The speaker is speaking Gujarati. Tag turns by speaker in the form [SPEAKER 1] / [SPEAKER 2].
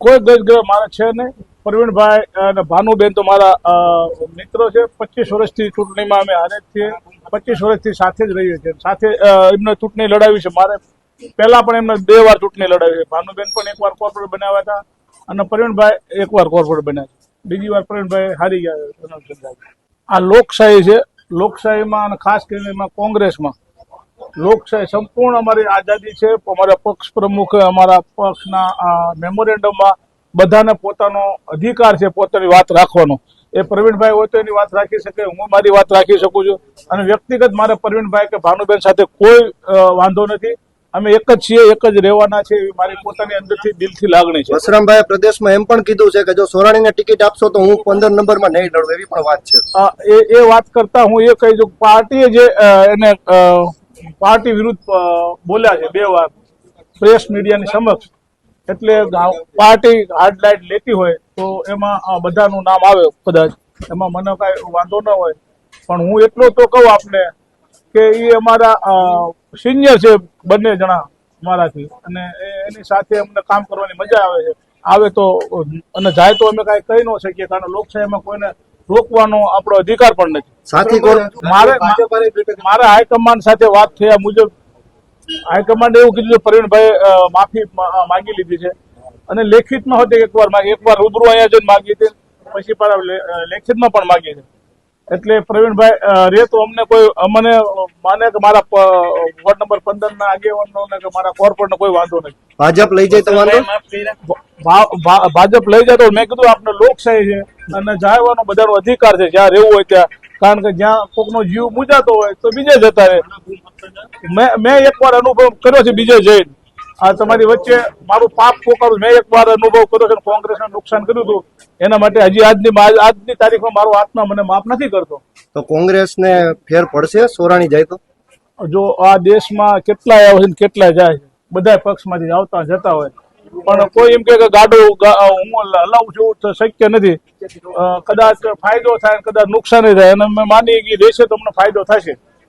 [SPEAKER 1] કોઈ ગજગ્રહ મારે છે નહીં. પ્રવીણભાઈ અને ભાનુબેન તો મારા મિત્રો છે. 25 વર્ષથી ચૂંટણીમાં અમે હારે છીએ. 25 વર્ષથી સાથે જ રહીએ છીએ. સાથે એમને ચૂંટણી લડાવી છે. મારે પહેલા પણ એમને 2 વાર ચૂંટણી લડાવી છે. ભાનુબેન પણ 1 વાર કોર્પોરેટ બનાવ્યા હતા અને પ્રવીણભાઈ 1 વાર કોર્પોરેટ બન્યા છે. બીજી વાર પ્રવીણભાઈ હારી ગયા. આ લોકશાહી છે. લોકશાહીમાં અને ખાસ કરીને એમાં કોંગ્રેસમાં લોકશાહી સંપૂર્ણ અમારી આઝાદી છે. અમારા પક્ષ પ્રમુખે અમારા પક્ષના મેમોરેન્ડમમાં બધાને પોતાનો અધિકાર છે પોતાની વાત રાખવાનો. એ પ્રવીણભાઈ હોય તો એની વાત રાખી શકે, હું મારી વાત રાખી શકું છું. અને વ્યક્તિગત મારે પ્રવીણભાઈ કે ભાનુબેન સાથે કોઈ વાંધો નથી. અમે એક જ છીએ, એક જ રહેવાના છે એવી મારી પોતાની અંદરથી દિલથી લાગણી છે.
[SPEAKER 2] વસરામભાઈએ પ્રદેશમાં એમ પણ કીધું છે કે જો સોરાણીને ટિકિટ આપશો તો હું 15 નંબરમાં નહીં લડું, એવી પણ વાત છે.
[SPEAKER 1] એ વાત કરતા હું એ કહી દઉં, પાર્ટીએ જે એને પાર્ટી વિરુદ્ધ બોલ્યા છે 2 વાર પ્રેસ મીડિયાની સમક્ષ, એટલે પાર્ટી હાર્ડ લાઇટ લેતી હોય તો એમાં બધાનું નામ આવે કદાચ, એમાં મને કાંઈ વાંધો ન હોય. પણ હું એટલો તો કહું આપને કે એ અમારા સિનિયર છે બંને જણા મારાથી, અને એની સાથે અમને કામ કરવાની મજા આવે છે. આવે તો અને જાય તો અમે કાંઈ કહી ન શકીએ, કારણ લોકશાહીમાં કોઈને રોકવાનો આપણો અધિકાર પણ નથી.
[SPEAKER 2] સાથી
[SPEAKER 1] મારે હાઈકમાન્ડ સાથે વાત થયા મુજબ હાઈકમાન્ડ એવું કીધું પ્રવીણભાઈ માફી માંગી લીધી છે અને લેખિતમાં હતી એકવાર રૂબરૂ અહીંયા જઈને માંગી હતી, પછી લેખિતમાં પણ માંગી છે. એટલે પ્રવીણભાઈ રે તો અમને કોઈ અમને માને કે મારા વોર્ડ નંબર 15 ના આગેવાનોને કે મારા કોર્પોરેટનો કોઈ વાંધો નથી.
[SPEAKER 2] ભાજપ લઈ જાય તો વાંધો?
[SPEAKER 1] ભાજપ લઈ જાય તો મેં કીધું આપણે લોકશાહી છે અને જાયવાનો બધાનો અધિકાર છે જ્યાં રહેવું હોય ત્યાં, કારણ કે જ્યાં કોકનો જીવ મૂજાતો હોય તો બીજે જતા રહે. મેં એકવાર અનુભવ કર્યો છે બીજે જઈને. આ તમારી વચ્ચે મારું પાપ પોકારું મેં એકવાર અનુભવ કર્યો છે. કોંગ્રેસને નુકસાન કર્યું હતું એના માટે હજી આજની તારીખમાં મારો આત્મા મને માફ નથી કરતો.
[SPEAKER 2] તો કોંગ્રેસને ફેર પડશે સોરાણી જાય તો?
[SPEAKER 1] જો આ દેશમાં કેટલાય આવે છે કેટલાય જાય છે, બધા પક્ષમાંથી આવતા જતા હોય, પણ કોઈ એમ કે ગાડું હું હલાવું છું તો શક્ય નથી. કદાચ ફાયદો થાય, કદાચ નુકસાન થાય, અને અમે માની કે દેશે તો અમને ફાયદો થશે.